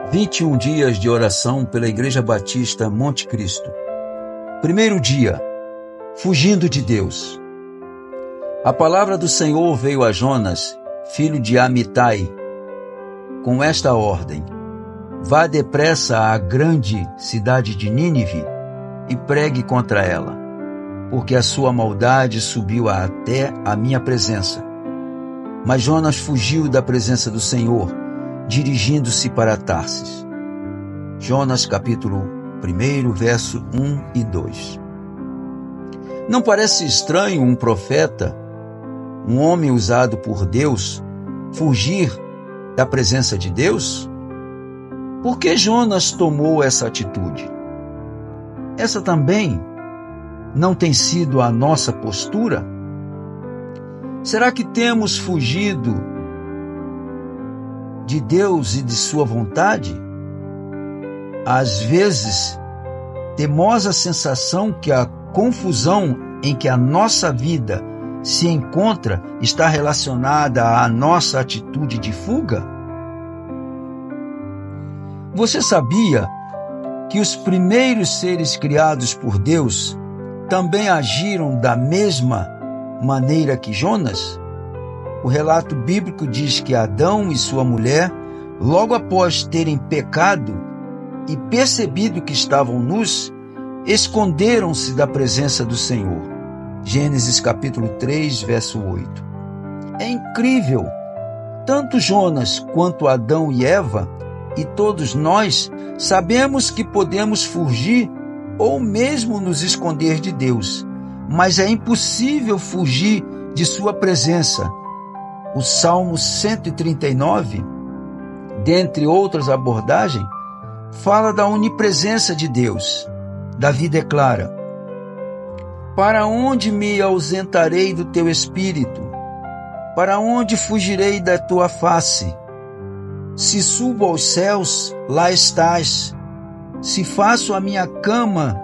21 dias de oração pela Igreja Batista Monte Cristo. Primeiro dia, fugindo de Deus. A palavra do Senhor veio a Jonas, filho de Amitai, com esta ordem: vá depressa à grande cidade de Nínive e pregue contra ela, porque a sua maldade subiu até a minha presença. Mas Jonas fugiu da presença do Senhor, dirigindo-se para Tarsis. Jonas capítulo 1, verso 1 e 2. Não parece estranho um profeta, um homem usado por Deus, fugir da presença de Deus? Por que Jonas tomou essa atitude? Essa também não tem sido a nossa postura? Será que temos fugido de Deus e de sua vontade? Às vezes, temos a sensação que a confusão em que a nossa vida se encontra está relacionada à nossa atitude de fuga? Você sabia que os primeiros seres criados por Deus também agiram da mesma maneira que Jonas? O relato bíblico diz que Adão e sua mulher, logo após terem pecado e percebido que estavam nus, esconderam-se da presença do Senhor. Gênesis capítulo 3, verso 8. É incrível! Tanto Jonas quanto Adão e Eva, e todos nós, sabemos que podemos fugir ou mesmo nos esconder de Deus, mas é impossível fugir de sua presença. O Salmo 139, dentre outras abordagens, fala da onipresença de Deus. Davi declara: para onde me ausentarei do teu espírito? Para onde fugirei da tua face? Se subo aos céus, lá estás. Se faço a minha cama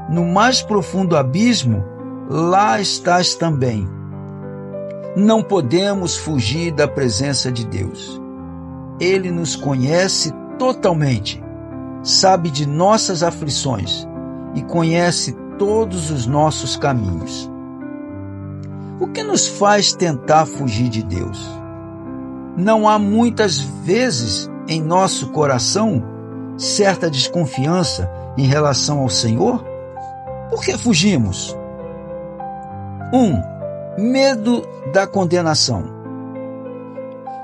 no mais profundo abismo, lá estás também. Não podemos fugir da presença de Deus. Ele nos conhece totalmente, sabe de nossas aflições e conhece todos os nossos caminhos. O que nos faz tentar fugir de Deus? Não há muitas vezes em nosso coração certa desconfiança em relação ao Senhor? Por que fugimos? 1. Medo da condenação.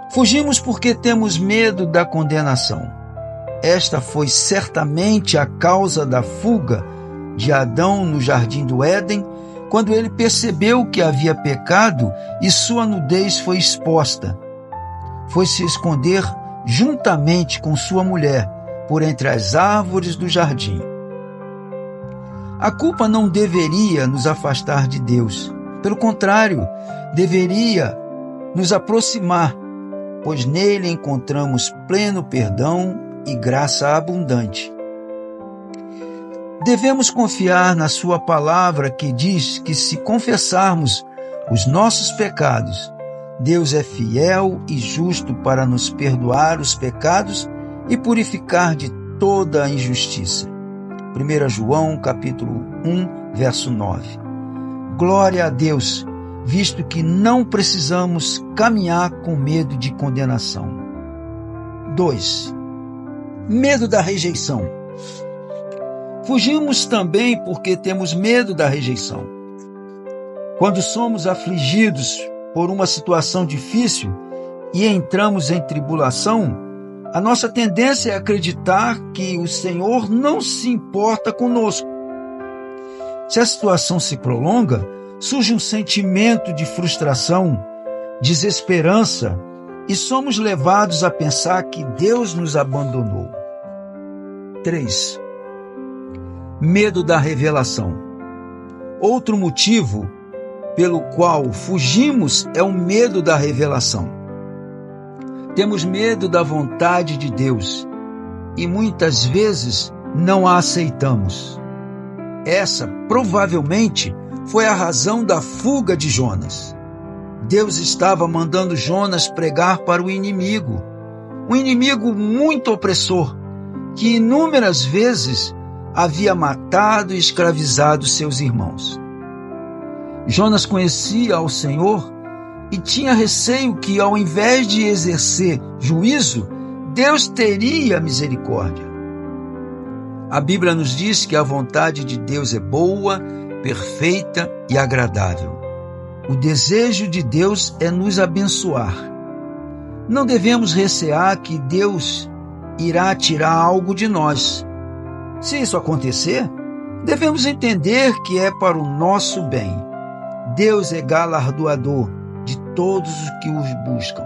Fugimos porque temos medo da condenação. Esta foi certamente a causa da fuga de Adão no jardim do Éden, quando ele percebeu que havia pecado e sua nudez foi exposta. Foi se esconder juntamente com sua mulher por entre as árvores do jardim. A culpa não deveria nos afastar de Deus. Pelo contrário, deveria nos aproximar, pois nele encontramos pleno perdão e graça abundante. Devemos confiar na sua palavra que diz que se confessarmos os nossos pecados, Deus é fiel e justo para nos perdoar os pecados e purificar de toda a injustiça. 1 João capítulo 1, verso 9. Glória a Deus, visto que não precisamos caminhar com medo de condenação. 2. Medo da rejeição. Fugimos também porque temos medo da rejeição. Quando somos afligidos por uma situação difícil e entramos em tribulação, a nossa tendência é acreditar que o Senhor não se importa conosco. Se a situação se prolonga, surge um sentimento de frustração, desesperança, e somos levados a pensar que Deus nos abandonou. 3. Medo da revelação. Outro motivo pelo qual fugimos é o medo da revelação. Temos medo da vontade de Deus e muitas vezes não a aceitamos. Essa provavelmente foi a razão da fuga de Jonas. Deus estava mandando Jonas pregar para o inimigo, um inimigo muito opressor, que inúmeras vezes havia matado e escravizado seus irmãos. Jonas conhecia ao Senhor e tinha receio que, ao invés de exercer juízo, Deus teria misericórdia. A Bíblia nos diz que a vontade de Deus é boa, perfeita e agradável. O desejo de Deus é nos abençoar. Não devemos recear que Deus irá tirar algo de nós. Se isso acontecer, devemos entender que é para o nosso bem. Deus é galardoador de todos os que os buscam.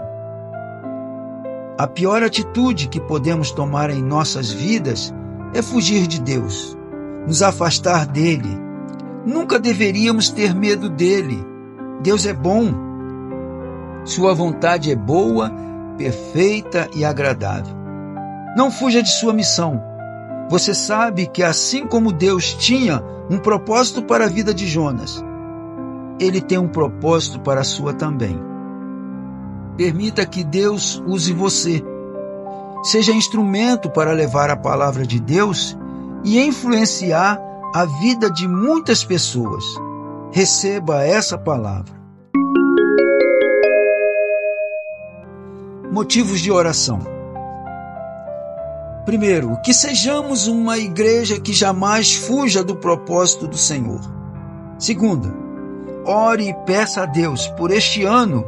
A pior atitude que podemos tomar em nossas vidas é fugir de Deus, nos afastar dele. Nunca deveríamos ter medo dele. Deus é bom. Sua vontade é boa, perfeita e agradável. Não fuja de sua missão. Você sabe que, assim como Deus tinha um propósito para a vida de Jonas, Ele tem um propósito para a sua também. Permita que Deus use você. Seja instrumento para levar a palavra de Deus e influenciar a vida de muitas pessoas. Receba essa palavra. Motivos de oração. Primeiro, que sejamos uma igreja que jamais fuja do propósito do Senhor. Segundo, ore e peça a Deus por este ano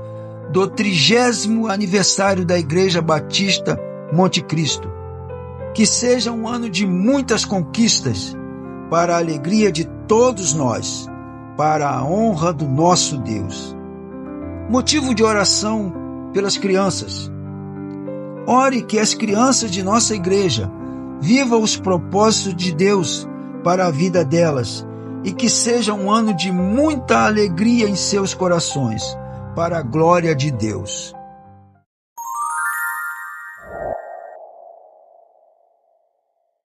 do 30º aniversário da Igreja Batista Monte Cristo. Que seja um ano de muitas conquistas para a alegria de todos nós, para a honra do nosso Deus. Motivo de oração pelas crianças. Ore que as crianças de nossa igreja vivam os propósitos de Deus para a vida delas e que seja um ano de muita alegria em seus corações, para a glória de Deus.